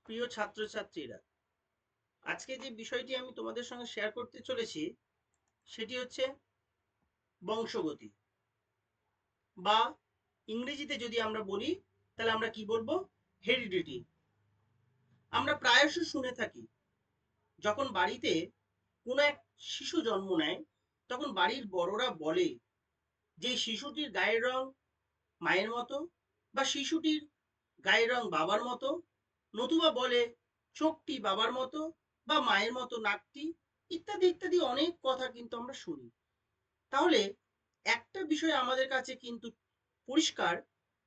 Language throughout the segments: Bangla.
প্রিয় ছাত্রছাত্রীরা, আজকে যে বিষয়টি আমি তোমাদের সঙ্গে শেয়ার করতে চলেছি সেটি হচ্ছে বংশগতি, বা ইংরেজিতে যদি আমরা বলি তাহলে আমরা কি বলবো, হেরিডিটি। আমরা প্রায়শ শুনে থাকি যখন বাড়িতে কোনো এক শিশু জন্ম নেয় তখন বাড়ির বড়রা বলে যে শিশুটির গায়ের রং মায়ের মতো, বা শিশুটির গায়ের রং বাবার মতো, নতুবা বলে চোখটি বাবার মতো বা মায়ের মতো নাকটি, ইত্যাদি ইত্যাদি অনেক কথা কিন্তু আমরা শুনি। তাহলে একটা বিষয় আমাদের কাছে কিন্তু পরিষ্কার,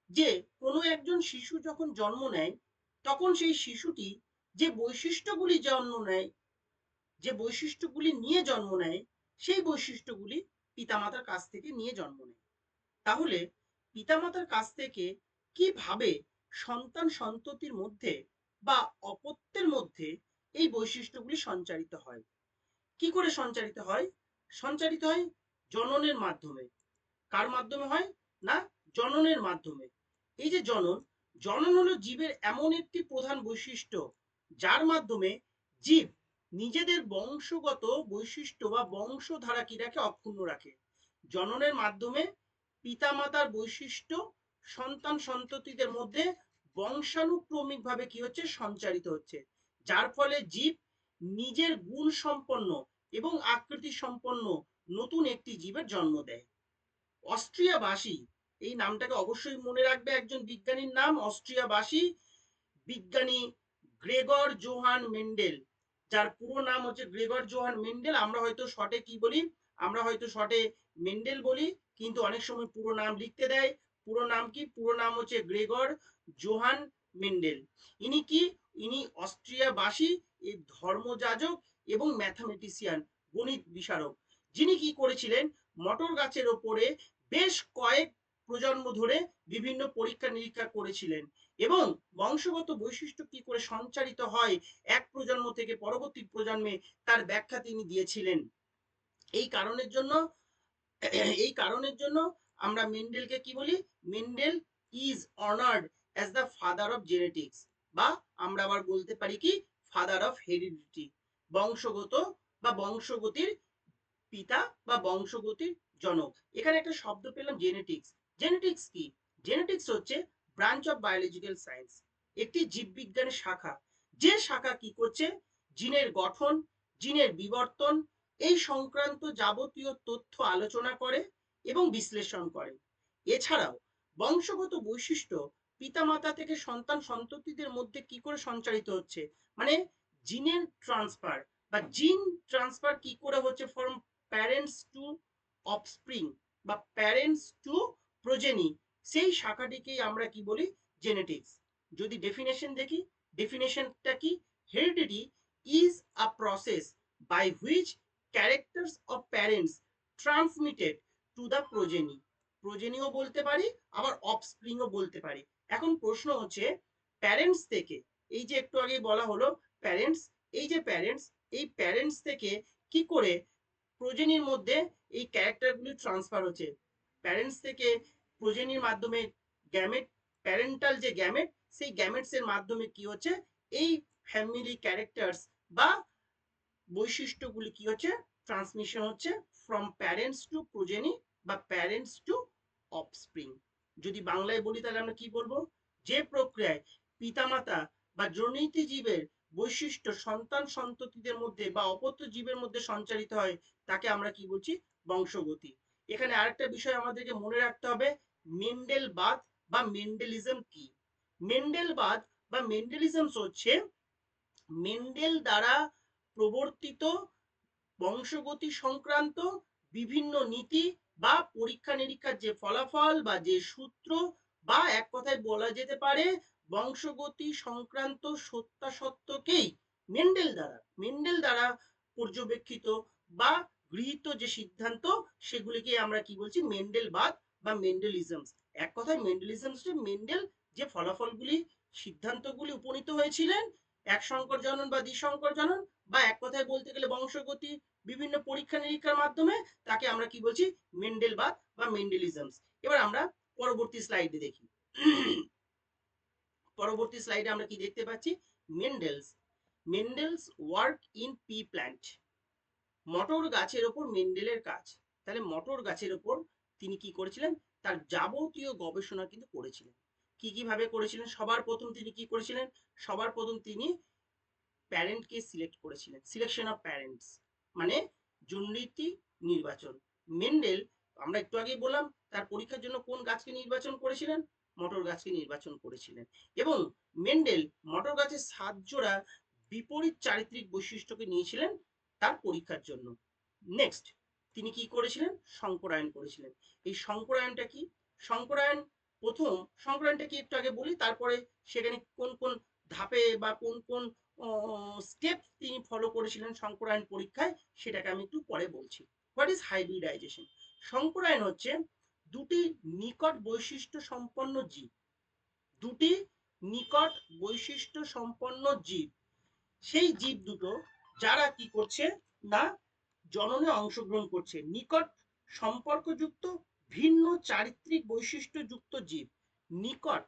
যে কোনো একজন শিশু যখন জন্ম নেয় তখন সেই শিশুটি যে বৈশিষ্ট্যগুলি জন্ম নেয়, যে বৈশিষ্ট্যগুলি নিয়ে জন্ম নেয়, সেই বৈশিষ্ট্যগুলি পিতামাতার কাছ থেকে নিয়ে জন্ম নেয়। তাহলে পিতামাতার কাছ থেকে কিভাবে সন্তান সন্ততির মধ্যে বা অপত্যের মধ্যে এই বৈশিষ্ট্যগুলি সঞ্চারিত হয়? কি করে সঞ্চারিত হয়? সঞ্চারিত হয় জননের মাধ্যমে। কার মাধ্যমে হয়? না, জননের মাধ্যমে। এই যে জনন, জনন হলো জীবের এমন একটি প্রধান বৈশিষ্ট্য যার মাধ্যমে জীব নিজেদের বংশগত বৈশিষ্ট্য বা বংশধারা কি রাখে, অক্ষুণ্ণ রাখে। জননের মাধ্যমে পিতামাতার বৈশিষ্ট্য সন্তান সন্ততিদের মধ্যে বংশানুক্রমিকভাবে কি হচ্ছে, সঞ্চারিত হচ্ছে, যার ফলে জীব নিজের গুণ সম্পন্ন এবং আকৃতি সম্পন্ন নতুন একটি জীবের জন্ম দেয়। অস্ট্রিয়াবাসী, এই নামটাকে অবশ্যই মনে রাখবে, একজন বিজ্ঞানীর নাম অস্ট্রিয়াবাসী বিজ্ঞানী গ্রেগর জোহান মেন্ডেল, যার পুরো নাম হচ্ছে গ্রেগর জোহান মেন্ডেল। আমরা হয়তো শর্টে কি বলি, আমরা হয়তো শর্টে মেন্ডেল বলি, কিন্তু অনেক সময় পুরো নাম লিখতে দেয়। পুরো নাম কি? পুরো নাম হচ্ছে গ্রেগর জোহান মেন্ডেল। ইনি কি? ইনি অস্ট্রিয়াবাসী, এই ধর্মযাজক এবং ম্যাথামেটিশিয়ান, গণিত বিশারক, যিনি কি করেছিলেন, মটর গাছের ওপরে বেশ কয়েক প্রজন্ম ধরে বিভিন্ন পরীক্ষা নিরীক্ষা করেছিলেন এবং বংশগত বৈশিষ্ট্য কি করে সঞ্চারিত হয় এক প্রজন্ম থেকে পরবর্তী প্রজন্মে, তার ব্যাখ্যা তিনি দিয়েছিলেন। এই কারণের জন্য এই কারণের জন্য আমরা মেন্ডেলকে কি বলি? Mendel is honoured as the father of genetics, বা আমরা আবার বলতে পারি কি, ফাদার অফ হেরিডিটি, বংশগত বা বংশগতির পিতা বা বংশগতির জনক। এখানে একটা শব্দ পেলাম, জেনেটিক্স। জেনেটিক্স কি? জেনেটিক্স হচ্ছে ব্রাঞ্চ অফ বায়োলজিক্যাল সায়েন্স, একটি জীববিজ্ঞানের শাখা, যে শাখা কি করছে, জিনের গঠন, জিনের বিবর্তন, এই সংক্রান্ত যাবতীয় তথ্য আলোচনা করে এবং বিশ্লেষণ করে। এছাড়াও বংশগত বৈশিষ্ট্য পিতামাতা থেকে সন্তান সন্ততিদের মধ্যে কি করে সঞ্চারিত হচ্ছে, মানে জিনের ট্রান্সফার বা জিন ট্রান্সফার কি করে হচ্ছে ফ্রম প্যারেন্টস টু অফস্প্রিং বা প্যারেন্টস টু প্রোজেনি, সেই শাখাটিকেই আমরা কি বলি, জেনেটিক্স। যদি ডেফিনেশন দেখি, ডেফিনেশনটা কি? Heredity is a process by which characters of parents transmitted to the progeny. প্রোজেনিও বলতে পারি, আবার অফস্প্রিংও বলতে পারি। এখন প্রশ্ন হচ্ছে, প্যারেন্টস থেকে, এই যে একটু আগে বলা হলো প্যারেন্টস, এই যে প্যারেন্টস, এই প্যারেন্টস থেকে কি করে প্রোজেনির মধ্যে এই ক্যারেক্টারগুলি ট্রান্সফার হচ্ছে? প্যারেন্টস থেকে প্রোজেনির মাধ্যমে গ্যামেট, প্যারেন্টাল যে গ্যামেট, সেই গ্যামেটস এর মাধ্যমে কি হচ্ছে, এই ফ্যামিলি ক্যারেক্টার্স বা বৈশিষ্ট্যগুলি কি হচ্ছে, ট্রান্সমিশন হচ্ছে ফ্রম প্যারেন্টস টু প্রোজেনি বা প্যারেন্টস টু অফস্প্রিং। যদি বাংলায় বলি তাহলে আমরা কি বলবো? যে প্রক্রিয়ায় পিতামাতা বা জনিত জীবের বৈশিষ্ট্য সন্তান সন্ততিদের মধ্যে বা অপত্য জীবের মধ্যে সঞ্চারিত হয় তাকে আমরা কি বলছি? বংশগতি। এখানে আরেকটা বিষয় আমাদেরকে মনে রাখতে হবে, মেন্ডেলবাদ বা মেন্ডেলিজম কি? মেন্ডেলবাদ বা মেন্ডেলিজম হচ্ছে মেন্ডেল দ্বারা প্রবর্তিত বংশগতি সংক্রান্ত বিভিন্ন নীতি বা পরীক্ষা নিরীক্ষার যে ফলাফল বা যে সূত্র, বা এক কথায় বলা যেতে পারে বংশগতি সংক্রান্ত সত্যাসত্যকেই মেন্ডেল দ্বারা পর্যবেক্ষিত বা গৃহীত যে সিদ্ধান্ত, সেগুলিকে আমরা কি বলছি? মেন্ডেলবাদ বা মেন্ডেলিজম। এক কথায় মেন্ডেলিজম হচ্ছে মেন্ডেল যে ফলাফলগুলি, সিদ্ধান্তগুলি উপনীত হয়েছিলেন এক সংকর জনন বা দ্বিসংকর জনন, বা এক কথায় বলতে গেলে বংশগতি বিভিন্ন পরীক্ষা নিরীক্ষার মাধ্যমে, তাকে আমরা কি বলছি? মেন্ডেলবাদ বা মেন্ডেলিজমস। এবার আমরা পরবর্তী স্লাইডে দেখি। পরবর্তী স্লাইডে আমরা কি দেখতে পাচ্ছি, Mendel's work in pea plant, মটর গাছের ওপর মেন্ডেলের কাজ। তাহলে মটর গাছের ওপর তিনি কি করেছিলেন, তার যাবতীয় গবেষণা কিন্তু করেছিলেন। কি কিভাবে করেছিলেন, সবার প্রথম তিনি কি করেছিলেন, সবার প্রথম তিনি প্যারেন্টকে সিলেক্ট করেছিলেন, সিলেকশন অফ প্যারেন্টস মানে জননীতি নির্বাচন। মেন্ডেল, আমরা একটু আগেই বললাম, তার পরীক্ষার জন্য কোন গাছকে নির্বাচন করেছিলেন, মটর গাছকে নির্বাচন করেছিলেন। এবং মেন্ডেল মটর গাছের 7 জোড়া বিপরীত চারিত্রিক বৈশিষ্ট্যকে নিয়েছিলেন তার পরীক্ষার জন্য। নেক্সট তিনি কি করেছিলেন, সংকরায়ন করেছিলেন। এই সংকরায়নটা কি, সংকরায়ন প্রথম সংকরায়নটা কি একটু আগে বলি, তারপরে সেখানে কোন কোন ধাপে বা কোন কোন স্টেপ তিনি ফলো করেছিলেন সংকরায়ন পরীক্ষায়, সেটাকে আমি একটু পরে বলছি। What is hybridization? সংকরায়ন হচ্ছে দুটি নিকট বৈশিষ্ট্য সম্পন্ন জীব, দুটি নিকট বৈশিষ্ট্য সম্পন্ন জীব, সেই জীব দুটো যারা কি করছে না জননে অংশগ্রহণ করছে, নিকট সম্পর্কযুক্ত ভিন্ন চারিত্রিক বৈশিষ্ট্যযুক্ত জীব, নিকট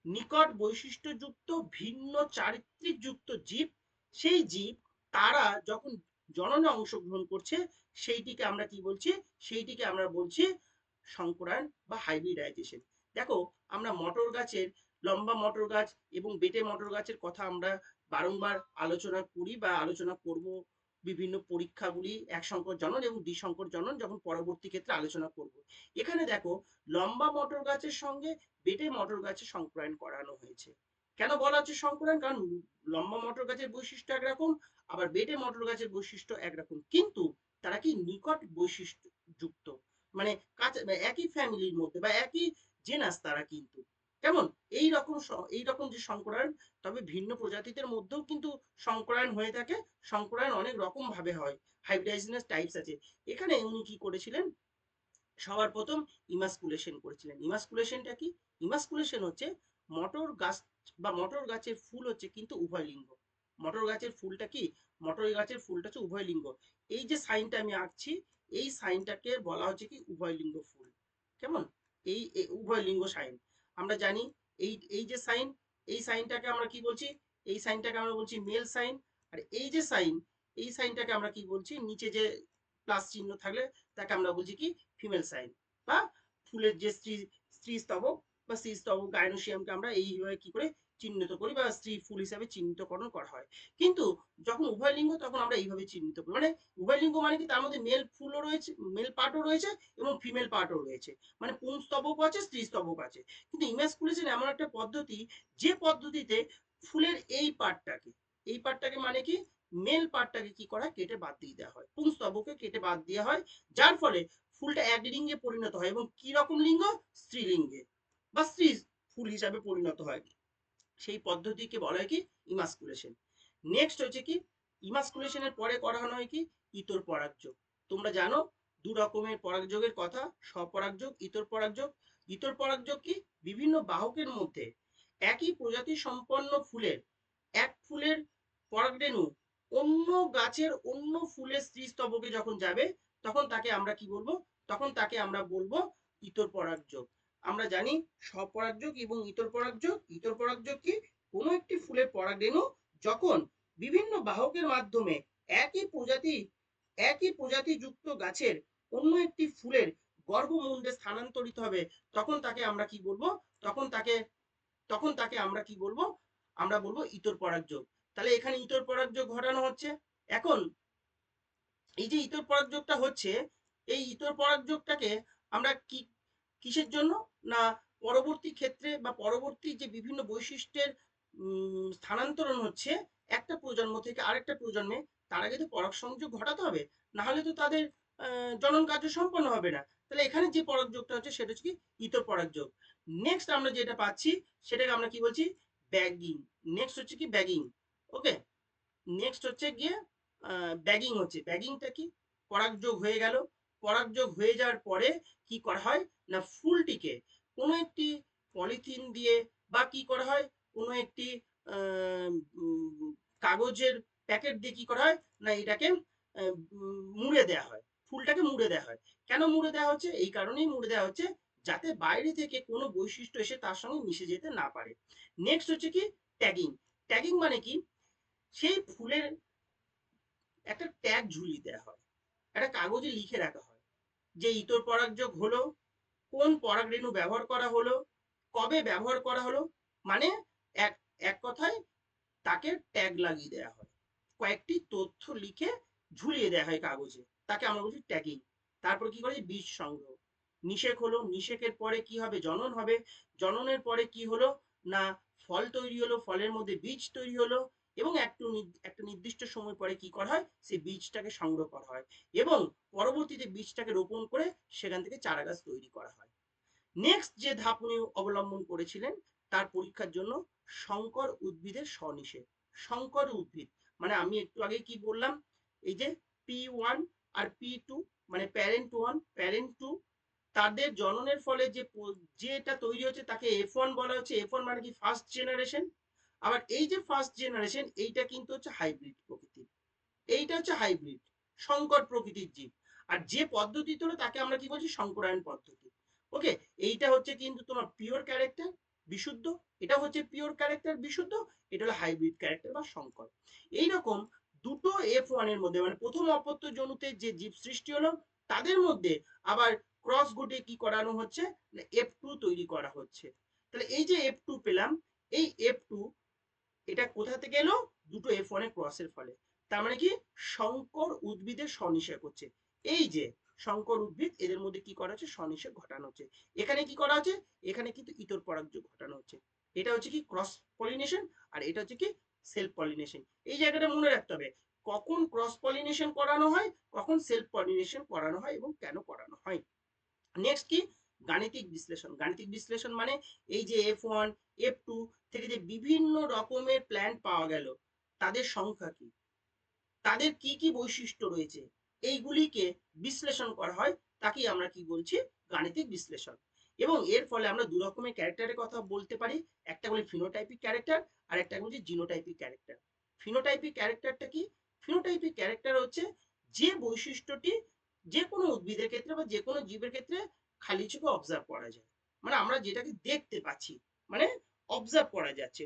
নিকট বৈশিষ্ট্যযুক্ত ভিন্ন চারিত্রিক যুক্ত জীব, সেই জীব তারা যখন জননে অংশগ্রহণ করছে, সেইটিকে আমরা কি বলছি, সেইটিকে আমরা বলছি সংকরায়ন বা হাইব্রিডাইজেশন। দেখো আমরা মটর গাছের, লম্বা মটর গাছ এবং বেটে মটর গাছের কথা আমরা বারংবার আলোচনা করি বা আলোচনা করব বিভিন্ন পরীক্ষাগুলি, এক সংকর জনন এবং দ্বিসংকর জনন যখন পরবর্তী ক্ষেত্রে আলোচনা করব। এখানে দেখো লম্বা মটর গাছের সঙ্গে বেটে মটর গাছের সংকরায়ন করানো হয়েছে। কেন বলা হচ্ছে সংকরায়ন, কারণ লম্বা মটর গাছের বৈশিষ্ট্য একরকম, আবার বেটে মটর গাছের বৈশিষ্ট্য একরকম, কিন্তু তারা কি নিকট বৈশিষ্ট্য যুক্ত, মানে একই ফ্যামিলির মধ্যে বা একই জেনাস তারা, কিন্তু কেমন এইরকম যে সংকরায়ন, তবে ভিন্ন প্রজাতিদের মধ্যেও কিন্তু সংকরায়ন হয়ে থাকে। সংকরায়ন অনেক রকম ভাবে হয়, হাইব্রিডাইজেশনের টাইপস আছে। এখানে উনি কি করেছিলেন, সবার প্রথম ইমাসকুলেশন করেছিলেন। ইমাসকুলেশনটা কি, ইমাসকুলেশন হচ্ছে মটর গাছ বা মটর গাছের ফুল হচ্ছে কিন্তু উভয় লিঙ্গ। মটর গাছের ফুলটা কি, মটর গাছের ফুলটা হচ্ছে উভয় লিঙ্গ। এই যে সাইনটা আমি আঁকছি, এই সাইনটাকে বলা হচ্ছে কি উভয় লিঙ্গ ফুল। কেমন, এই উভয় লিঙ্গ সাইন আমরা জানি। এই এই যে সাইন, এই সাইনটাকে আমরা কি বলছি, এই সাইনটাকে আমরা বলছি মেল সাইন। আর এই যে সাইন, এই সাইনটাকে আমরা কি বলছি, নিচে যে প্লাস চিহ্ন থাকলে তাকে আমরা বলছি কি ফিমেল সাইন, বা ফুলের যে স্ত্রী স্তবক বা স্ত্রী স্তবক গাইনোসিয়ামকে আমরা এইভাবে কি করে চিহ্নিত করি বা স্ত্রী ফুল হিসাবে চিহ্নিতকরণ করা হয়। কিন্তু যখন উভয় লিঙ্গ তখন আমরা এইভাবে চিহ্নিত করি, মানে উভয় লিঙ্গ মানে কি, তার মধ্যে মেল ফুলও রয়েছে, মেল পার্টও রয়েছে এবং ফিমেল পার্টও রয়েছে, মানে পুংস্তবক আছে, স্ত্রী স্তবক আছে। কিন্তু ইমাসকুলেশন এমন একটা পদ্ধতি, যে পদ্ধতিতে ফুলের এই পার্টটাকে মানে কি মেল পার্টটাকে কি করা হয়, কেটে বাদ দিয়ে দেওয়া হয়, পুংস্তবককে কেটে বাদ দেওয়া হয়, যার ফলে ফুলটা এক লিঙ্গে পরিণত হয়। এবং কি রকম লিঙ্গ, স্ত্রীলিঙ্গে বা স্ত্রী ফুল হিসাবে পরিণত হয়। সেই পদ্ধতিকে বলা হয় কি ইমাসকুলেশন। নেক্সট হচ্ছে কি, ইমাসকুলেশনের পরে করানো হয় কি ইতর পরাগযোগ। তোমরা জানো দু রকমের পরাগযোগের কথা, স্বপরাগযোগ, ইতর পরাগযোগ। ইতর পরাগযোগ কি, বিভিন্ন বাহকের মধ্যে একই প্রজাতি সম্পন্ন ফুলের এক ফুলের পরাগরেণু অন্য গাছের অন্য ফুলের স্ত্রীস্তবকে যখন যাবে, তখন তাকে আমরা কি বলবো, তখন তাকে আমরা বলবো ইতর পরাগযোগ। আমরা জানি স্বপরাগযোগ এবং ইতর পরাগযোগ। ইতর পরাগযোগ কি, কোনো একটি ফুলের পরাগরেণু যখন বিভিন্ন বাহকের মাধ্যমে একই প্রজাতি যুক্ত গাছের অন্য একটি ফুলের গর্ভমুণ্ডে স্থানান্তরিত হবে, তখন তাকে আমরা কি বলবো, তখন তাকে আমরা কি বলবো, আমরা বলবো ইতর পরাগযোগ। তাহলে এখানে ইতর পরাগযোগ ঘটানো হচ্ছে। এখন এই যে ইতর পরাগযোগটা হচ্ছে, এই ইতর পরাগযোগটাকে আমরা কি কিসের জন্য না, পরবর্তী ক্ষেত্রে বা পরবর্তী যে বিভিন্ন বৈশিষ্ট্যের স্থানান্তরণ হচ্ছে একটা প্রজন্ম থেকে আরেকটা প্রজন্মে, তার আগে তো পরাগ সংযোগ ঘটাতে হবে, না হলে তো তাদের জনন কার্য সম্পন্ন হবে না। তাহলে এখানে যে পরাগযোগটা হচ্ছে সেটা হচ্ছে কি ইতর পরাগযোগ। নেক্সট আমরা যেটা পাচ্ছি সেটাকে আমরা কি বলছি, ব্যাগিং। নেক্সট হচ্ছে কি ব্যাগিং। ওকে, নেক্সট হচ্ছে গিয়ে ব্যাগিং হচ্ছে, ব্যাগিংটা কি, পরাগযোগ হয়ে গেল, পরাগযোগ হয়ে যাওয়ার পরে কি করা হয় না, ফুলটিকে কোনো একটি পলিথিন দিয়ে বা কি করা হয়, কোনো একটি কাগজের প্যাকেট দিয়ে কি করা হয় না, এটাকে মুড়ে দেওয়া হয়, ফুলটাকে মুড়ে দেওয়া হয়। কেন মুড়ে দেওয়া হচ্ছে, এই কারণেই মুড়ে দেওয়া হচ্ছে যাতে বাইরে থেকে কোনো বৈশিষ্ট্য এসে তার সঙ্গে মিশে যেতে না পারে। নেক্সট হচ্ছে কি ট্যাগিং। ট্যাগিং মানে কি, সেই ফুলের একটা ট্যাগ ঝুলিয়ে দেওয়া হয়, একটা কাগজে লিখে রাখা হয় যে ইতর পরাগযোগ হলো, কোন পরাগরেণু ব্যবহার করা হলো, কবে ব্যবহার করা হলো, মানে এক এক কথায় তাকে ট্যাগ লাগিয়ে দেওয়া হয়, কয়েকটি তথ্য লিখে ঝুলিয়ে দেওয়া হয় কাগজে, তাকে আমরা বলছি ট্যাগিং। তারপর কি করে বীজ সংগ্রহ, নিষেক হলো, নিষেকের পরে কি হবে, জনন হবে, জননের পরে কি হলো না ফল তৈরি হলো, ফলের মধ্যে বীজ তৈরি হলো, এবং একটা নির্দিষ্ট সময় পরে কি করা হয়, সেই বীজটাকে সংগ্রহ করা হয় এবং পরবর্তীতে বীজটাকে রোপণ করে সেখান থেকে চারা গাছ তৈরি করা হয়। নেক্সট যে ধাপ উনি অবলম্বন করেছিলেন তার পরীক্ষার জন্য সংকর উদ্ভিদের স্বনিষেধ। সংকর উদ্ভিদ মানে আমি একটু আগে কি বললাম, এই যে P1 আর P2 মানে প্যারেন্ট 1 প্যারেন্ট 2, তাদের জননের ফলে যেটা তৈরি হচ্ছে তাকে F1 বলা হচ্ছে। F1 মানে কি ফার্স্ট জেনারেশন। আবার এই যে ফার্স্ট জেনারেশন এইটা কিন্তু হচ্ছে হাইব্রিড প্রকৃতির, এইটা হচ্ছে হাইব্রিড সংকর প্রকৃতির জীব। আর যে পদ্ধতি হলো তাকে আমরা কি বলছি, সংকরায়ন পদ্ধতি। ওকে, এইটা হচ্ছে কিন্তু তোমার পিওর ক্যারেক্টার বিশুদ্ধ, এটা হচ্ছে পিওর ক্যারেক্টার বিশুদ্ধ, এটা হলো হাইব্রিড ক্যারেক্টার বা সংকর। এইরকম দুটো F1 এর মধ্যে মানে প্রথম অপত্য জনুতে যে জীব সৃষ্টি হলো তাদের মধ্যে আবার ক্রস ঘটে কি করানো হচ্ছে, F2 তৈরি করা হচ্ছে। তাহলে এই যে F2 পেলাম, এই F2 এটা কোথা থেকে এলো, দুটো F1 এর ক্রসের ফলে। তার মানে কি সংকর উদ্ভিদের স্বনিষেক হচ্ছে। এই যে সংকর উদ্ভিদ এদের মধ্যে কি করা হচ্ছে, স্বনিষেক ঘটানো হচ্ছে। এখানে কি করা হচ্ছে, এখানে কিন্তু ইতর পরাগযোগ ঘটানো হচ্ছে। এটা হচ্ছে কি ক্রস পলিনেশন, আর এটা হচ্ছে কি সেলফ পলিনেশন। এই জায়গাটা মনে রাখতে হবে, কখন ক্রস পলিনেশন করানো হয়, কখন সেলফ পলিনেশন করানো হয় এবং কেন করানো হয়। নেক্সট কি গাণিতিক বিশ্লেষণ। গাণিতিক বিশ্লেষণ মানে এই যে F1 F2 থেকে যে বিভিন্ন রকমের প্ল্যান্ট পাওয়া গেল, তাদের সংখ্যা কি, তাদের কি কি বৈশিষ্ট্য রয়েছে, এইগুলিকে বিশ্লেষণ করা হয়, তাকেই আমরা কি বলছি, গাণিতিক বিশ্লেষণ। এবং এর ফলে আমরা দু রকমের ক্যারেক্টারের কথা বলতে পারি, একটা বলি ফিনোটাইপিক ক্যারেক্টার আর একটা বলছি জিনোটাইপিক ক্যারেক্টার। ফিনোটাইপিক ক্যারেক্টারটা কি, ফিনোটাইপিক ক্যারেক্টার হচ্ছে যে বৈশিষ্ট্যটি যে কোনো উদ্ভিদের ক্ষেত্রে বা যে কোনো জীবের ক্ষেত্রে খালি চোখে অবজার্ভ করা যায়, মানে আমরা যেটাকে দেখতে পাচ্ছি, মানে অবজার্ভ করা যাচ্ছে,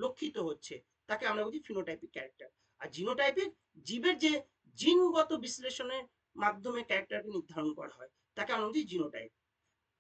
লক্ষিত হচ্ছে, তাকে আমরা বলছি ফিনোটাইপিক ক্যারেক্টার। আর জিনোটাইপিক জীবের যে জিনগত বিশ্লেষণের মাধ্যমে ক্যারেক্টারকে নির্ধারণ করা হয়, তাকে আমরা বলছি জিনোটাইপ।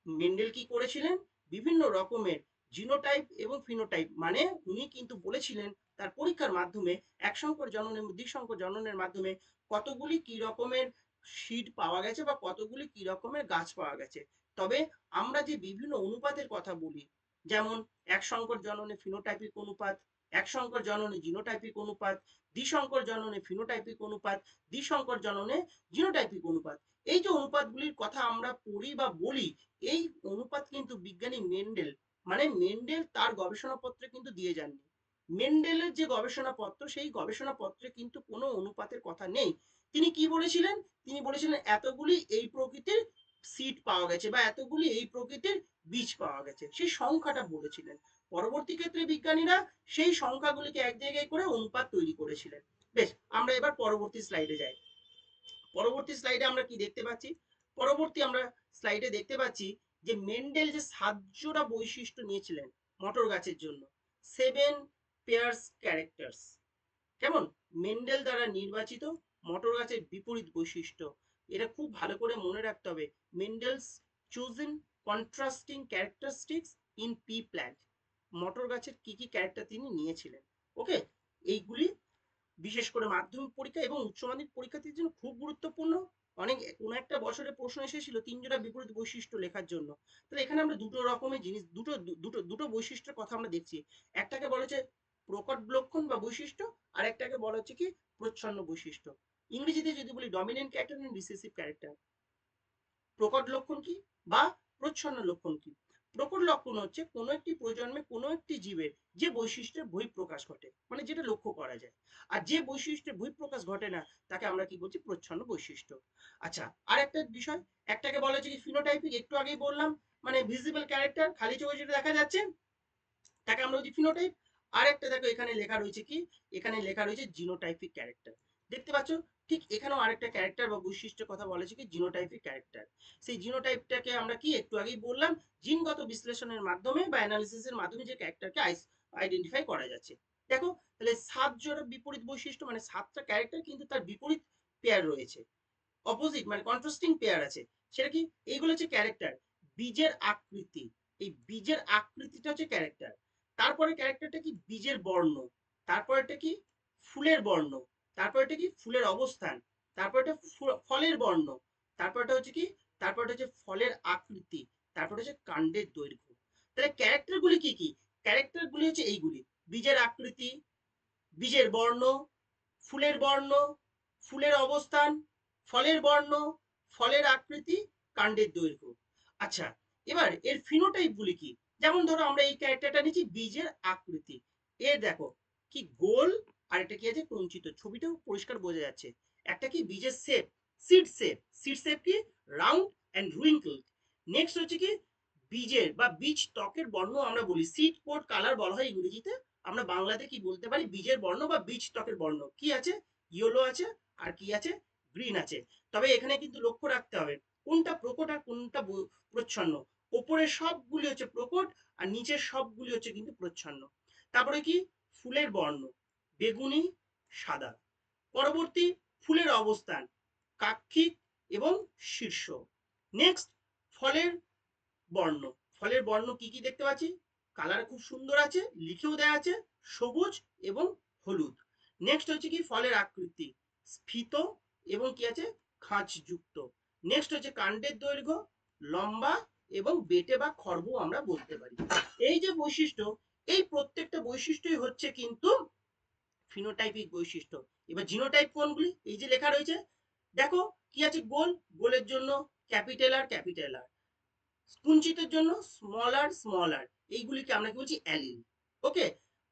মেন্ডেল কি করেছিলেন, বিভিন্ন রকমের জিনোটাইপ এবং ফিনোটাইপ মানে উনি কিন্তু বলেছিলেন তার পরীক্ষার মাধ্যমে এক সংকর জননের দ্বিসংকর জননের মাধ্যমে কতগুলি কি রকমের সিড পাওয়া গেছে বা কতগুলি কি রকমের গাছ পাওয়া গেছে। তবে আমরা যে বিভিন্ন অনুপাতের কথা বলি, যেমন এক সংকর জননে ফিনোটাইপিক অনুপাত, এক সংকর জননে জিনোটাইপিক অনুপাত, দ্বিসংকর জননে ফিনোটাইপিক অনুপাত, দ্বিসংকর জননে জিনোটাইপিক অনুপাত, এই যে অনুপাতগুলির কথা আমরা পড়ি বা বলি, এই অনুপাত কিন্তু বিজ্ঞানী মেন্ডেল মানে মেন্ডেল তার গবেষণাপত্রে কিন্তু দিয়ে যাননি। মেন্ডেলের যে গবেষণাপত্র সেই গবেষণাপত্রে কিন্তু কোনো অনুপাতের কথা নেই। তিনি কি বলেছিলেন, তিনি বলেছিলেন এতগুলি এই প্রকৃতির সিড পাওয়া গেছে বা এতগুলি এই প্রকৃতির বীজ পাওয়া গেছে, সেই সংখ্যাটা বলেছিলেন। পরবর্তী ক্ষেত্রে বিজ্ঞানীরা সেই সংখ্যাগুলিকে এক জায়গায় করে অনুপাত তৈরি করেছিলেন। বেশ, আমরা এবার পরবর্তী স্লাইডে যাই। পরবর্তী স্লাইডে আমরা কি দেখতে পাচ্ছি, পরবর্তী আমরা স্লাইডে দেখতে পাচ্ছি যে মেন্ডেল যে 7 জোড়া বৈশিষ্ট্য নিয়েছিলেন মটর গাছের জন্য, 7 পেয়ার্স ক্যারেক্টার্স, কেমন মেন্ডেল দ্বারা নির্বাচিত মটর গাছের বিপরীত বৈশিষ্ট্য, এটা খুব ভালো করে মনে রাখতে হবে। Mendel's chosen contrasting characteristics in pea plant, মটর গাছের কি কি ক্যারেক্টার তিনি নিয়েছিলেন। ওকে, এইগুলি বিশেষ করে মাধ্যমিক পরীক্ষা এবং উচ্চ মাধ্যমিক পরীক্ষার্থীর জন্য খুব গুরুত্বপূর্ণ। অনেক কোনো একটা বছরে প্রশ্ন এসেছিল 3 জোড়া বিপরীত বৈশিষ্ট্য লেখার জন্য। তাহলে এখানে আমরা দুটো রকমের জিনিস, দুটো বৈশিষ্ট্যের কথা আমরা দেখছি। একটাকে বলা হচ্ছে প্রকট লক্ষণ বা বৈশিষ্ট্য, আর একটাকে বলা হচ্ছে কি প্রচ্ছন্ন বৈশিষ্ট্য। ইংরেজিতে যদি বলি dominant character and recessive character. প্রকট লক্ষণ কি বা প্রচ্ছন্ন লক্ষণ কি, প্রকট লক্ষণ হচ্ছে কোনো একটি প্রজন্মে কোনো একটি জীবের যে বৈশিষ্ট্যের বহিঃপ্রকাশ ঘটে, মানে যেটা লক্ষ্য করা যায়। আর যে বৈশিষ্ট্যের বহিঃপ্রকাশ ঘটে না তাকে আমরা কি বলছি, প্রচ্ছন্ন বৈশিষ্ট্য। আচ্ছা, আর একটা বিষয়, একটাকে বলা হচ্ছে কি ফিনোটাইপিক, একটু আগেই বললাম, মানে ভিজিবল ক্যারেক্টার খালি চোখে যেটা দেখা যাচ্ছে তাকে আমরা বলছি ফিনোটাইপ। আর একটা দেখো এখানে লেখা রয়েছে কি, এখানে লেখা রয়েছে জিনোটাইপিক ক্যারেক্টার। দেখতে পাচ্ছ? ঠিক এখানেও আরেকটা ক্যারেক্টার বা বৈশিষ্ট্যের কথা বলেছে কি জিনোটাইপিক ক্যারেক্টার। সেই জিনোটাইপটাকে আমরা কি একটু আগেই বললাম, জিনগত বিশ্লেষণের মাধ্যমে বা অ্যানালিসিসের মাধ্যমে যে ক্যারেক্টারকে আইডেন্টিফাই করা যাচ্ছে। দেখো তাহলে 7 জোড়া বিপরীত বৈশিষ্ট্য মানে 7টা ক্যারেক্টার কিন্তু তার বিপরীত পেয়ার রয়েছে, অপোজিট মানে কন্ট্রাস্টিং পেয়ার আছে। সেটা কি? এইগুলো হচ্ছে ক্যারেক্টার। বীজের আকৃতি, এই বীজের আকৃতিটা হচ্ছে ক্যারেক্টার। তারপরে ক্যারেক্টারটা কি? বীজের বর্ণ। তারপরেটা কি? ফুলের বর্ণ। তারপরেটা কি? ফুলের অবস্থান। তারপরটা ফলের বর্ণ। তারপরটা হচ্ছে কি? তারপরটা হচ্ছে ফলের আকৃতি। তারপরে হচ্ছে কাণ্ডের দৈর্ঘ্য। তাহলে ক্যারেক্টারগুলি কি কি? ক্যারেক্টারগুলি হচ্ছে এইগুলি: বীজের আকৃতি, বীজের বর্ণ, ফুলের বর্ণ, ফুলের অবস্থান, ফলের বর্ণ, ফলের আকৃতি, কাণ্ডের দৈর্ঘ্য। আচ্ছা, এবার এর ফিনোটাইপ গুলি কি? যেমন ধরো আমরা এই ক্যারেক্টারটা নিচ্ছি বীজের আকৃতি। এর দেখো কি গোল, আর একটা কি আছে কুঞ্চিত, ছবিটাও পরিষ্কার বোঝা যাচ্ছে। একটা কি বীজের shape, seed shape. Seed shape কি? Round and wrinkle. নেক্সট হচ্ছে কি বীজের বা বীজ ত্বকের বর্ণ আমরা বলি সিড কোড কালার বলা হয় ইংরেজিতে। আমরা বাংলাতে কি বলতে পারি? বীজের বর্ণ বা বীজ ত্বকের বর্ণ কি আছে? ইয়েলো আছে, আর কি আছে? গ্রিন আছে। তবে এখানে কিন্তু লক্ষ্য রাখতে হবে কোনটা প্রকট আর কোনটা প্রচ্ছন্ন। ওপরের সবগুলি হচ্ছে প্রকট আর নিচের সবগুলি হচ্ছে কিন্তু প্রচ্ছন্ন। তারপরে কি? ফুলের বর্ণ বেগুনি, সাদা। পরবর্তী ফুলের অবস্থান কাক্ষিক এবং শীর্ষ। নেক্সট ফলের বর্ণ। ফলের বর্ণ কি কি দেখতে পাচ্ছি? কালার খুব সুন্দর আছে, লিখেও দেওয়া আছে, সবুজ এবং হলুদ। নেক্সট হচ্ছে কি ফলের আকৃতি স্ফীত এবং কি আছে খাঁজযুক্ত। নেক্সট হচ্ছে কাণ্ডের দৈর্ঘ্য লম্বা এবং বেটে বা খর্ব আমরা বলতে পারি। এই যে বৈশিষ্ট্য, এই প্রত্যেকটা বৈশিষ্ট্যই হচ্ছে কিন্তু ফিনোটাইপিক বৈশিষ্ট্য। এবার জিনোটাইপ কোনগুলি? এই যে লেখা রয়েছে দেখো কি আছে? গোল, গোলের জন্য ক্যাপিটাল আর ক্যাপিটাল আর। কুঞ্চিতের জন্য স্মল আর স্মল আর। এইগুলিকে আমরা কি বলছি? অ্যালিল। ওকে।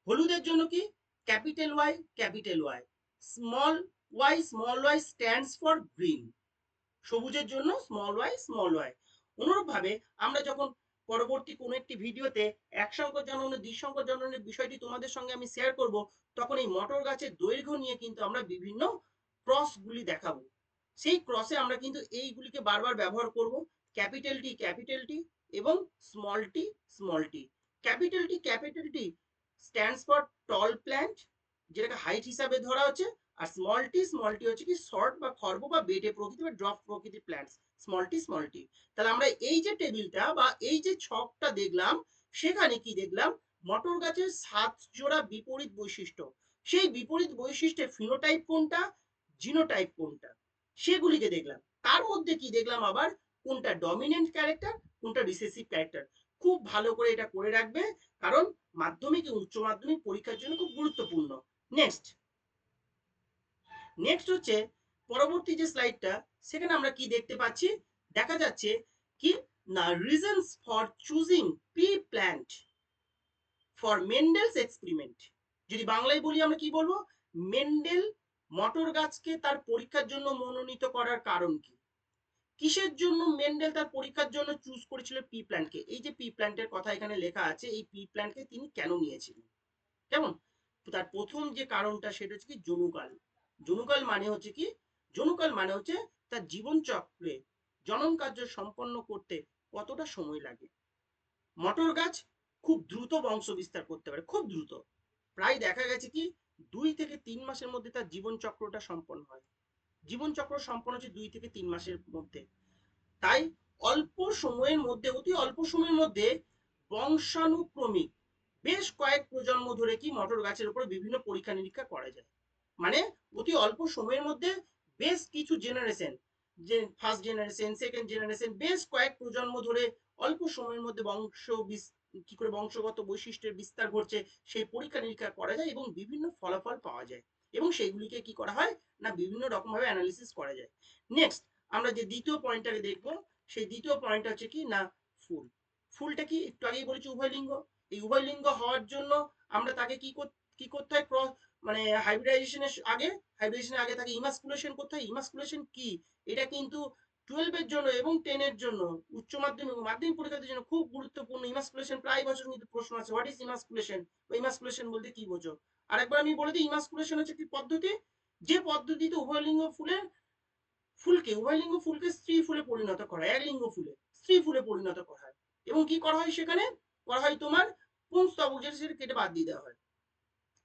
হলুদের জন্য কি? Capital Y capital Y. Small Y stands for green. সবুজের জন্য স্মল ওয়াই স্মল ওয়াই। অনুরূপভাবে আমরা যখন পরবর্তী কোনো একটি ভিডিওতে এক সংকর জনন দ্বিসংকর জননের বিষয়টি তোমাদের সঙ্গে আমি শেয়ার করব, তখন এই মটর গাছের দৈর্ঘ্য নিয়ে কিন্তু আমরা বিভিন্ন ক্রসগুলি দেখাবো। সেই ক্রসে আমরা কিন্তু এইগুলিকে বারবার ব্যবহার করব। ক্যাপিটাল টি এবং small T. Capital T stands for tall plant, যেটাকে হাইট হিসাবে ধরা হচ্ছে। আর স্মল টি হচ্ছে কি শর্ট বা খর্ব বা বেটে প্রকৃতি বা ড্রপ প্রকৃতির প্ল্যান্টস। Small tea. তাহলে আমরা এই যে টেবিলটা বা এই যে ছকটা দেখলাম, সেখানে কি দেখলাম? মটর গাছের 7 জোড়া বিপরীত বৈশিষ্ট্য। সেই বিপরীত বৈশিষ্ট্যের ফিনোটাইপ কোনটা, জিনোটাইপ কোনটা, সেগুলিকে দেখলাম। তার মধ্যে কি দেখলাম আবার? কোনটা ডমিনেন্ট ক্যারেক্টার, কোনটা রিসেসিভ ক্যারেক্টার। খুব ভালো করে এটা করে রাখবে, কারণ মাধ্যমিক এবং উচ্চ মাধ্যমিক পরীক্ষার জন্য খুব গুরুত্বপূর্ণ। নেক্সট নেক্সট হচ্ছে পরবর্তী যে স্লাইডটা, সেখানে আমরা কি দেখতে পাচ্ছি? দেখা যাচ্ছে কি না reasons for choosing P plant for মেন্ডেলস experiment. যদি বাংলায় বলি আমরা কি বলবো? মেন্ডেল মটর গাছকে তার পরীক্ষার জন্য মনোনীত করার কারণ কি? কিসের জন্য মেন্ডেল তার পরীক্ষার জন্য চুজ করেছিল পি প্ল্যান্টকে? এই যে পি প্ল্যান্টের কথা এখানে লেখা আছে, এই পি প্ল্যান্টকে তিনি কেন নিয়েছিলেন? কেমন? তার প্রথম যে কারণটা সেটা হচ্ছে কি জনুকাল। জনুকাল মানে হচ্ছে কি? জনুকাল মানে হচ্ছে তার জীবন চক্রে জনন কার্য সম্পন্ন করতে কতটা সময় লাগে। মটর গাছ খুব দ্রুত বংশ বিস্তার করতে পারে, খুব দ্রুত। প্রায় দেখা গেছে কি 2 থেকে 3 মাসের মধ্যে তার জীবন চক্রটা সম্পন্ন হয়। জীবন চক্র সম্পন্ন হচ্ছে 2 থেকে 3 মাসের মধ্যে। তাই অল্প সময়ের মধ্যে, অতি অল্প সময়ের মধ্যে বংশানুক্রমিক বেশ কয়েক প্রজন্ম ধরে কি মটর গাছের উপর বিভিন্ন পরীক্ষা নিরীক্ষা করা যায়। মানে অতি অল্প সময়ের মধ্যে বেশ কিছু জেনারেশন, যে ফার্স্ট জেনারেশন সেকেন্ড জেনারেশন, বেশ কয়েক প্রজন্ম ধরে অল্প সময়ের মধ্যে কি করে বংশগত বৈশিষ্ট্যের বিস্তার ঘটছে সেই পরীক্ষা নিরীক্ষা করা যায় এবং বিভিন্ন ফলাফল পাওয়া যায়। এবং সেইগুলিকে কি করা হয় না বিভিন্ন রকম ভাবে অ্যানালিসিস করা যায়। নেক্সট আমরা যে দ্বিতীয় পয়েন্টটাকে দেখবো, সেই দ্বিতীয় পয়েন্টটা হচ্ছে কি না ফুল। ফুলটা কি একটু আগেই বলেছি উভয় লিঙ্গ। এই উভয় লিঙ্গ হওয়ার জন্য আমরা তাকে কি করতে হয়? ক্রস মানে হাইব্রিডাইজেশনের আগে তাকে ইমাসকুলেশন করতে হয়। ইমাসকুলেশন কি? এটা কিন্তু 12 এর জন্য এবং 10 এর জন্য, উচ্চ মাধ্যমিক এবং মাধ্যমিক পরীক্ষার্থীর জন্য খুব গুরুত্বপূর্ণ। ইমাসকুলেশন প্রায় বছর কিন্তু প্রশ্ন আছে। হোয়াট ইজ ইমাসকুলেশন বা ইমাসকুলেশন বলতে কি বোঝো? আরেকবার আমি বলে দিই, ইমাসকুলেশন হচ্ছে কি পদ্ধতি যে পদ্ধতিতে উভয়লিঙ্গ ফুলকে স্ত্রী ফুলে পরিণত করা হয়, একলিঙ্গ ফুলে স্ত্রী ফুলে পরিণত করা হয়। এবং কি করা হয় সেখানে? করা হয় তোমার পুংস্তবক, যেটা সেটা কেটে বাদ দিয়ে দেওয়া হয়।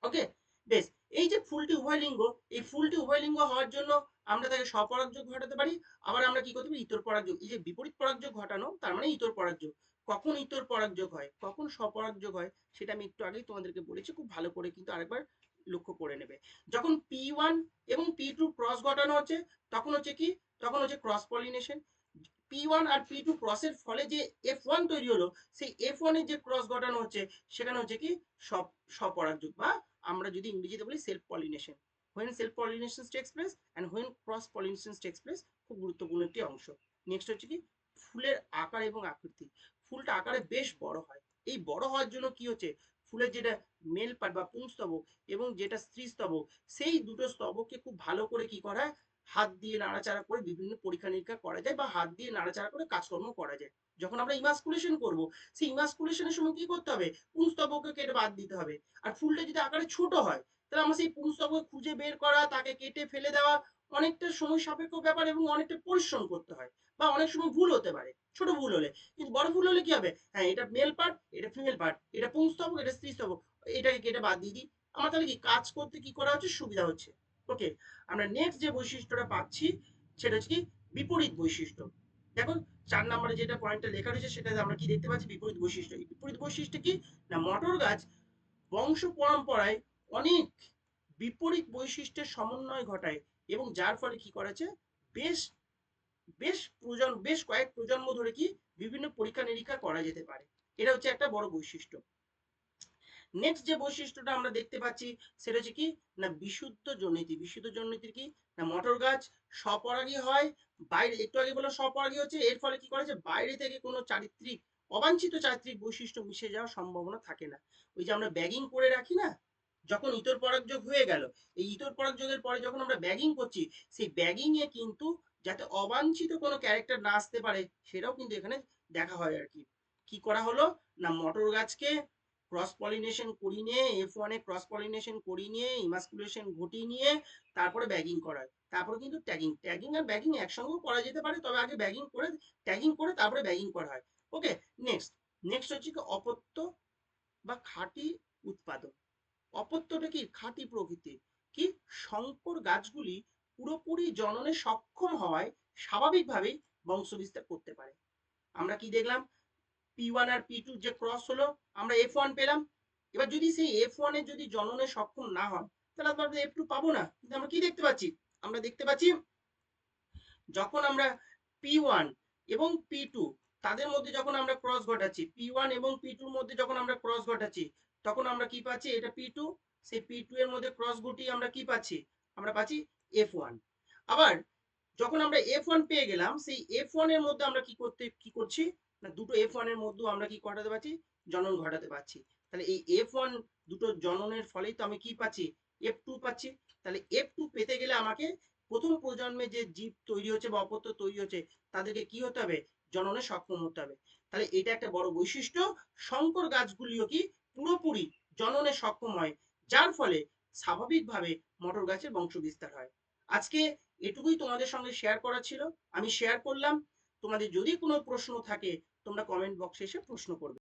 ওকে, বেশ। এই যে ফুলটি উভয়লিঙ্গ, এই ফুলটি উভয়লিঙ্গ হওয়ার জন্য আমরা তাকে স্বপরাগযোগ ঘটাতে পারি, আবার আমরা কি করতে পারি ইতর পরাগযোগ। এই যে বিপরীত পরাগযোগ ঘটানো, তার মানে ইতর পরাগযোগ। কখন ইতর পরাগযোগ হয়, কখন স্বপরাগযোগ হয়, সেটা আমি একটু আগেই তোমাদেরকে বলেছি, খুব ভালো করে কিন্তু আরেকবার লক্ষ্য করে নেবে। যখন P1 এবং P2 ক্রস ঘটানো হচ্ছে, তখন হচ্ছে কি, তখন হচ্ছে ক্রস পলিনেশন। P1 আর P2 ক্রসের ফলে যে F1 তৈরি হলো, সেই F1 এর যে ক্রস ঘটানো হচ্ছে, সেখানে হচ্ছে কি স্বপরাগযোগ, বা আমরা যদি ইংরেজিতে বলি self pollination. when self pollination takes place and when cross pollination takes place, খুব গুরুত্বপূর্ণ একটি অংশ। নেক্সট হচ্ছে কি, ফুলের আকার এবং আকৃতি। ফুলটা আকারে বেশ বড় হয়। এই বড় হওয়ার জন্য কি হচ্ছে, ফুলের যেটা মেল পার্ট বা পুংস্তবক এবং যেটা স্ত্রী স্তবক, সেই দুটো স্তবককে খুব ভালো করে কি করা হয়, হাত দিয়ে নাড়াচাড়া করে বিভিন্ন পরীক্ষা নিরীক্ষা করা যায়, বা হাত দিয়ে নাড়াচাড়া করে কাজকর্ম করা যায়। যখন আমরা ইমাসকুলেশন করব, সেই ইমাসকুলেশনের সময় কি করতে হবে, পুংস্তবককে কেটে বাদ দিতে হবে। আর ফুলটা যদি আকারে ছোট হয়, তাহলে আমার সেই পুংস্তবক খুঁজে বের করা, তাকে কেটে ফেলে দেওয়া অনেকটা সময় সাপেক্ষ ব্যাপার, এবং অনেকটা পরিশ্রম করতে হয়, বা অনেক সময় ভুল হতে পারে ছোট ভুল হলে। কিন্তু বড় ভুল হলে কি হবে, হ্যাঁ এটা মেল পার্ট, এটা ফিমেল পার্ট, এটা পুংস্তবক, এটা স্ত্রী স্তবক, এটাকে কেটে বাদ দিয়ে দিই। আমার তাহলে কি কাজ করতে কি করা হচ্ছে, সুবিধা হচ্ছে। ওকে, আমরা নেক্সট যে বৈশিষ্ট্যটা পাচ্ছি সেটা হচ্ছে কি, বিপরীত বৈশিষ্ট্য। দেখো 4 নম্বরে যেটা পয়েন্টটা লেখা রয়েছে, সেটাতে আমরা কি দেখতে পাচ্ছি, বিপরীত বৈশিষ্ট্য। এই বিপরীত বৈশিষ্ট্য কি না, মটর গাছ বংশ পরম্পরায় অনেক বিপরীত বৈশিষ্ট্যের সমন্বয় ঘটায়, এবং যার ফলে কি করেছে, বেশ বেশ কয়েক প্রজন্ম ধরে কি বিভিন্ন পরীক্ষা নিরীক্ষা করা যেতে পারে। এটা হচ্ছে একটা বড় বৈশিষ্ট্য। নেক্সট যে বৈশিষ্ট্যটা আমরা দেখতে পাচ্ছি সেটা হচ্ছে কি না, বিশুদ্ধ জনিতি। বিশুদ্ধ জনিতির কি না, মটর গাছ স্বপরাগী হয়। বাইরে একটু আগে বললাম স্বপরাগী হচ্ছে, এর ফলে কি করেছে, বাইরে থেকে কোনো অবাঞ্ছিত চারিত্রিক বৈশিষ্ট্য মিশে যাওয়ার সম্ভাবনা থাকে না। ওই যে আমরা ব্যাগিং করে রাখি না, যখন ইতর পরাগযোগ হয়ে গেল, এই ইতর পরাগযোগের পরে যখন আমরা ব্যাগিং করছি, সেই ব্যাগিং এ কিন্তু যাতে অবাঞ্ছিত কোনো ক্যারেক্টার না আসতে পারে, সেটাও কিন্তু এখানে দেখা হয় আর কি। কি করা হলো না, মটর গাছকে ক্রস পলিনেশন করিয়ে নিয়ে, F1 এ ক্রস পলিনেশন করিয়ে নিয়ে, ইমাসকুলেশন ঘটিয়ে নিয়ে তারপরে ব্যাগিং করা হয়। তারপরে কিন্তু ট্যাগিং আর ব্যাগিং একসঙ্গেও করা যেতে পারে, তবে আগে ট্যাগিং করে তারপরে ব্যাগিং করা হয়। ওকে, নেক্সট হচ্ছে কি, অপত্য বা খাঁটি উৎপাদন। অপত্যটা কি, খাঁটি প্রকৃতির। কি, শঙ্কর গাছগুলি পুরোপুরি জননে সক্ষম হওয়ায় স্বাভাবিকভাবেই বংশবিস্তার করতে পারে। আমরা কি দেখলাম, P1 আর P2 যে ক্রস হলো, আমরা F1 পেলাম। এবার যদি সেই F1 এর যদি জননে সক্ষম না হয়, তাহলে আমরা F2 পাবো না। কিন্তু আমরা কি দেখতে পাচ্ছি, আমরা দেখতে পাচ্ছি যখন আমরা P1 এবং P2 তাদের মধ্যে যখন আমরা ক্রস ঘটাচ্ছি, P1 এবং P2 এর মধ্যে যখন আমরা ক্রস ঘটাচ্ছি, তখন আমরা কি পাচ্ছি, এটা P2, সেই P2 এর মধ্যে ক্রস ঘটিয়ে আমরা কি পাচ্ছি, আমরা পাচ্ছি F1। আবার যখন আমরা F1 পেয়ে গেলাম, সেই F1 এর মধ্যে আমরা কি করছি না, দুটো F1 এর মধ্যে আমরা কি ঘটাতে পারছি, জনন ঘটাতে পারছি। তাহলে এই F1 দুটো জননের ফলেই তো আমি কি পাচ্ছি, F2 পাচ্ছি। তাহলে F2 পেতে গেলে আমাকে প্রথম প্রজন্মে যে জীব তৈরি হচ্ছে বা অপত্য তৈরি হচ্ছে, তাদেরকে কি হতে হবে, জননে সক্ষম হতে হবে। তাহলে এটা একটা বড় বৈশিষ্ট্য। শঙ্কর গাছগুলিও কি পুরোপুরি জননে সক্ষম হয়, যার ফলে স্বাভাবিকভাবে মটর গাছের বংশ বিস্তার হয়। আজকে এটুকুই তোমাদের সঙ্গে শেয়ার করা ছিল, আমি শেয়ার করলাম। তোমাদের যদি কোনো প্রশ্ন থাকে, তোমরা কমেন্ট বক্সে এসে প্রশ্ন করবে।